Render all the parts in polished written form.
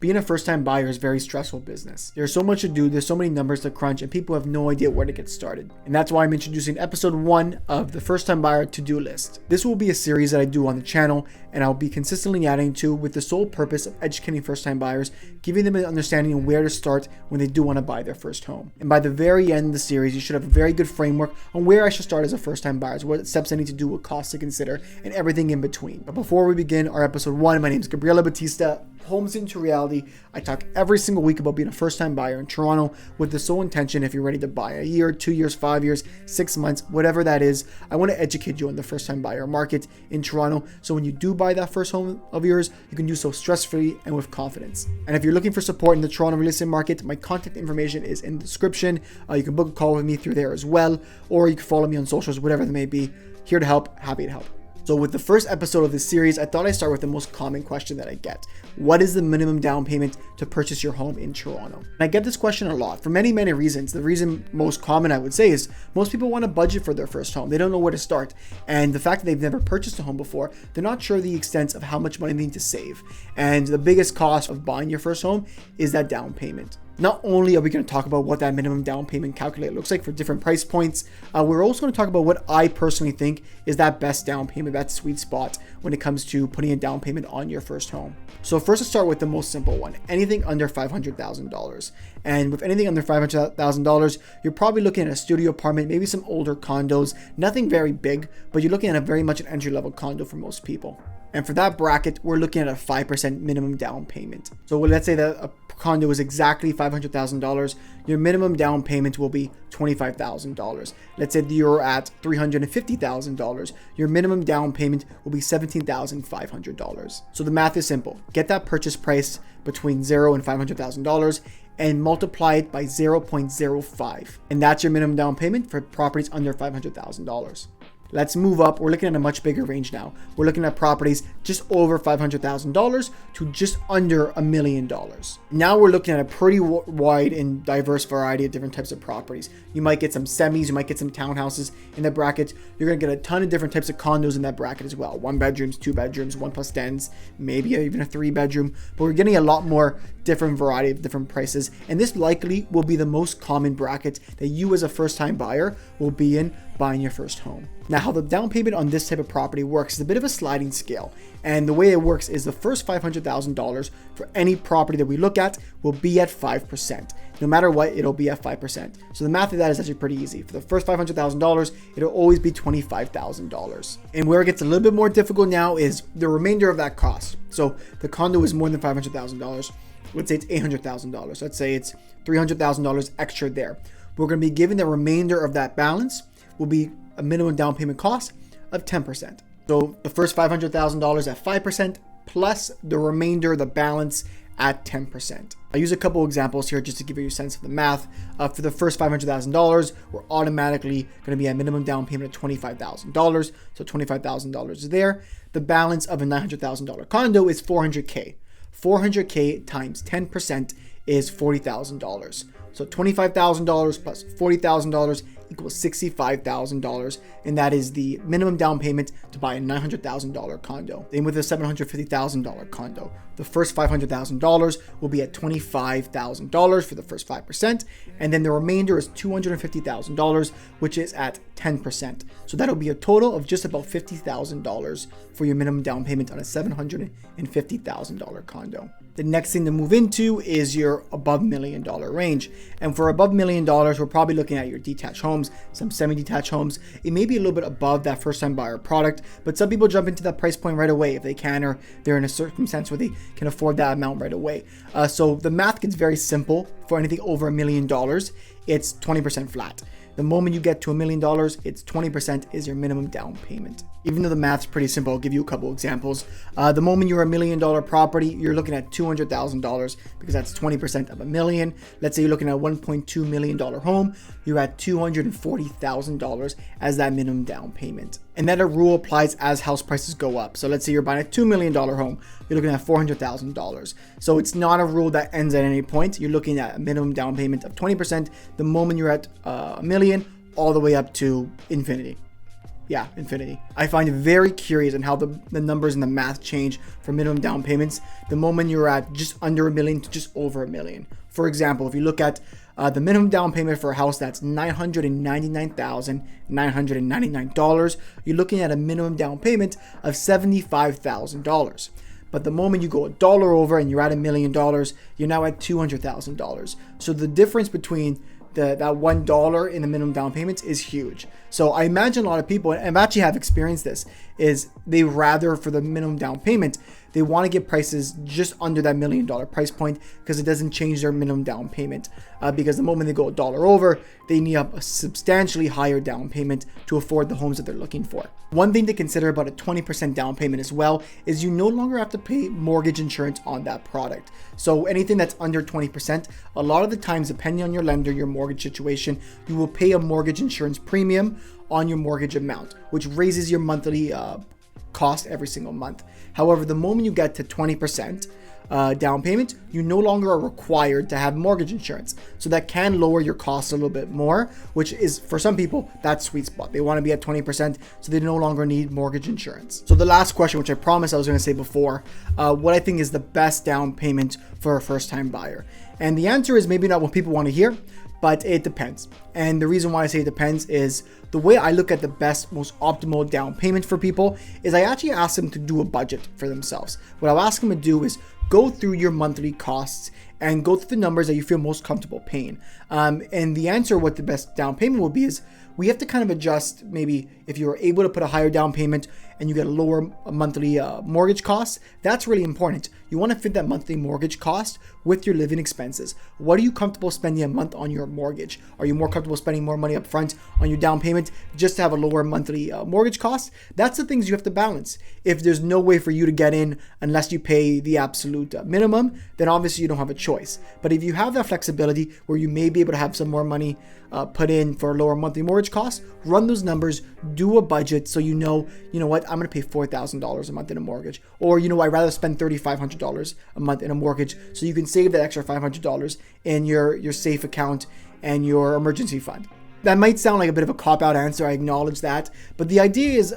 Being a first-time buyer is a very stressful business. There's so much to do, there's so many numbers to crunch, and people have no idea where to get started. And that's why I'm introducing episode 1 of the first-time buyer to-do list. This will be a series that I do on the channel, and I'll be consistently adding to with the sole purpose of educating first-time buyers, giving them an understanding of where to start when they do want to buy their first home. And by the very end of the series, you should have a very good framework on where I should start as a first-time buyer, what steps I need to do, what costs to consider, and everything in between. But before we begin our episode 1, my name is Gabriela Batista, Homes into Reality. I talk every single week about being a first-time buyer in Toronto with the sole intention, if you're ready to buy a year, 2 years, 5 years, 6 months, whatever that is, I want to educate you on the first-time buyer market in Toronto. So when you do buy that first home of yours, you can do so stress-free and with confidence. And if you're looking for support in the Toronto real estate market, my contact information is in the description. You can book a call with me through there as well, or you can follow me on socials, whatever they may be. Here to help, happy to help. So with the first episode of this series, I thought I'd start with the most common question that I get. What is the minimum down payment to purchase your home in Toronto? And I get this question a lot for many, many reasons. The reason most common, I would say, is most people want to budget for their first home. They don't know where to start. And the fact that they've never purchased a home before, they're not sure the extent of how much money they need to save. And the biggest cost of buying your first home is that down payment. Not only are we going to talk about what that minimum down payment calculator looks like for different price points, we're also going to talk about what I personally think is that best down payment, that sweet spot when it comes to putting a down payment on your first home. So first, let's start with the most simple one, anything under $500,000. And with anything under $500,000, you're probably looking at a studio apartment, maybe some older condos, nothing very big, but you're looking at a very much an entry-level condo for most people. And for that bracket, we're looking at a 5% minimum down payment. So let's say that a condo is exactly $500,000. Your minimum down payment will be $25,000. Let's say that you're at $350,000. Your minimum down payment will be $17,500. So the math is simple. Get that purchase price between $0 and $500,000 and multiply it by 0.05. And that's your minimum down payment for properties under $500,000. Let's move up. We're looking at a much bigger range now. We're looking at properties just over $500,000 to just under $1 million. Now we're looking at a pretty wide and diverse variety of different types of properties. You might get some semis, you might get some townhouses in that bracket. You're going to get a ton of different types of condos in that bracket as well. 1 bedrooms, 2 bedrooms, 1+10s, maybe even a 3 bedroom. But we're getting a lot more different variety of different prices. And this likely will be the most common bracket that you as a first-time buyer will be in buying your first home. Now, how the down payment on this type of property works is a bit of a sliding scale. And the way it works is the first $500,000 for any property that we look at will be at 5%. No matter what, it'll be at 5%. So the math of that is actually pretty easy. For the first $500,000, it'll always be $25,000. And where it gets a little bit more difficult now is the remainder of that cost. So the condo is more than $500,000. Let's say it's $800,000. Let's say it's $300,000 extra there. We're going to be given the remainder of that balance will be a minimum down payment cost of 10%. So the first $500,000 at 5% plus the remainder, the balance at 10%. I use a couple examples here just to give you a sense of the math. For the first $500,000, we're automatically going to be at minimum down payment of $25,000. So $25,000 is there. The balance of a $900,000 condo is $400K. $400K times 10% is $40,000. So $25,000 plus $40,000 equals $65,000, and that is the minimum down payment to buy a $900,000 condo. Then with a $750,000 condo, the first $500,000 will be at $25,000 for the first 5%, and then the remainder is $250,000, which is at 10%. So that'll be a total of just about $50,000 for your minimum down payment on a $750,000 condo. The next thing to move into is your above $1 million range. And for above $1 million, we're probably looking at your detached homes, some semi-detached homes. It may be a little bit above that first-time buyer product, but some people jump into that price point right away if they can, or they're in a circumstance where they can afford that amount right away. So the math gets very simple. For anything over $1 million, it's 20% flat. The moment you get to $1 million, it's 20% is your minimum down payment. Even though the math's pretty simple, I'll give you a couple examples. The moment you're a $1 million property, you're looking at $200,000 because that's 20% of $1 million. Let's say you're looking at a $1.2 million home, you're at $240,000 as that minimum down payment. And that a rule applies as house prices go up. So let's say you're buying a $2 million home, you're looking at $400,000. So it's not a rule that ends at any point. You're looking at a minimum down payment of 20% the moment you're at $1 million all the way up to infinity. Yeah, infinity. I find it very curious in how the numbers and the math change for minimum down payments the moment you're at just under $1 million to just over $1 million. For example, if you look at the minimum down payment for a house that's $999,999, you're looking at a minimum down payment of $75,000. But the moment you go $1 over and you're at $1 million, you're now at $200,000. So the difference between that $1 in the minimum down payments is huge. So I imagine a lot of people, and I actually have experienced this, is they rather for the minimum down payment, they want to get prices just under that $1 million price point because it doesn't change their minimum down payment. Because the moment they go $1 over, they need a substantially higher down payment to afford the homes that they're looking for. One thing to consider about a 20% down payment as well is you no longer have to pay mortgage insurance on that product. So anything that's under 20%, a lot of the times, depending on your lender, your mortgage situation, you will pay a mortgage insurance premium on your mortgage amount, which raises your monthly cost every single month. However, the moment you get to 20% down payment, you no longer are required to have mortgage insurance. So that can lower your costs a little bit more, which is, for some people, that sweet spot. They want to be at 20%, so they no longer need mortgage insurance. So the last question, which I promised I was going to say before, what I think is the best down payment for a first-time buyer. And the answer is maybe not what people want to hear, but it depends. And the reason why I say it depends is the way I look at the best, most optimal down payment for people is I actually ask them to do a budget for themselves. What I'll ask them to do is go through your monthly costs and go through the numbers that you feel most comfortable paying. And the answer, what the best down payment will be, is we have to kind of adjust. Maybe if you're able to put a higher down payment and you get a lower monthly mortgage cost, that's really important. You want to fit that monthly mortgage cost with your living expenses. What are you comfortable spending a month on your mortgage? Are you more comfortable spending more money up front on your down payment just to have a lower monthly mortgage cost? That's the things you have to balance. If there's no way for you to get in unless you pay the absolute minimum, then obviously you don't have a choice. But if you have that flexibility where you may be able to have some more money put in for a lower monthly mortgage cost, run those numbers, do a budget so you know what, I'm going to pay $4,000 a month in a mortgage. Or, I'd rather spend $3,500 a month in a mortgage so you can save that extra $500 in your safe account and your emergency fund. That might sound like a bit of a cop-out answer, I acknowledge that, but the idea is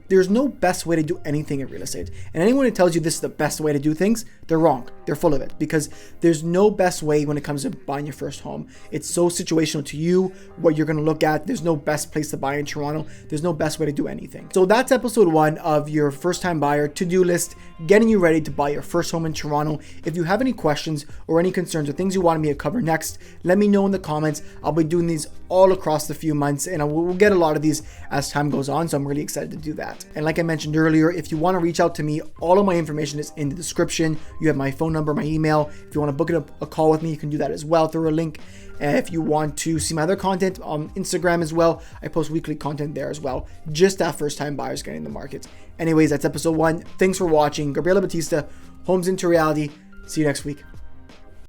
there's no best way to do anything in real estate. And anyone who tells you this is the best way to do things, they're wrong. They're full of it, because there's no best way when it comes to buying your first home. It's so situational to you, what you're going to look at. There's no best place to buy in Toronto. There's no best way to do anything. So that's episode 1 of your first-time buyer to-do list, getting you ready to buy your first home in Toronto. If you have any questions or any concerns or things you wanted me to cover next, let me know in the comments. I'll be doing these all across the few months, and we'll get a lot of these as time goes on, so I'm really excited to do that. And like I mentioned earlier, if you want to reach out to me, all of my information is in the description. You have my phone number, my email. If you want to book a call with me, you can do that as well through a link. If you want to see my other content on Instagram as well, I post weekly content there as well, just that first-time buyers getting in the market. Anyways, that's episode 1. Thanks for watching. Gabriela Batista, Homes into Reality. See you next week.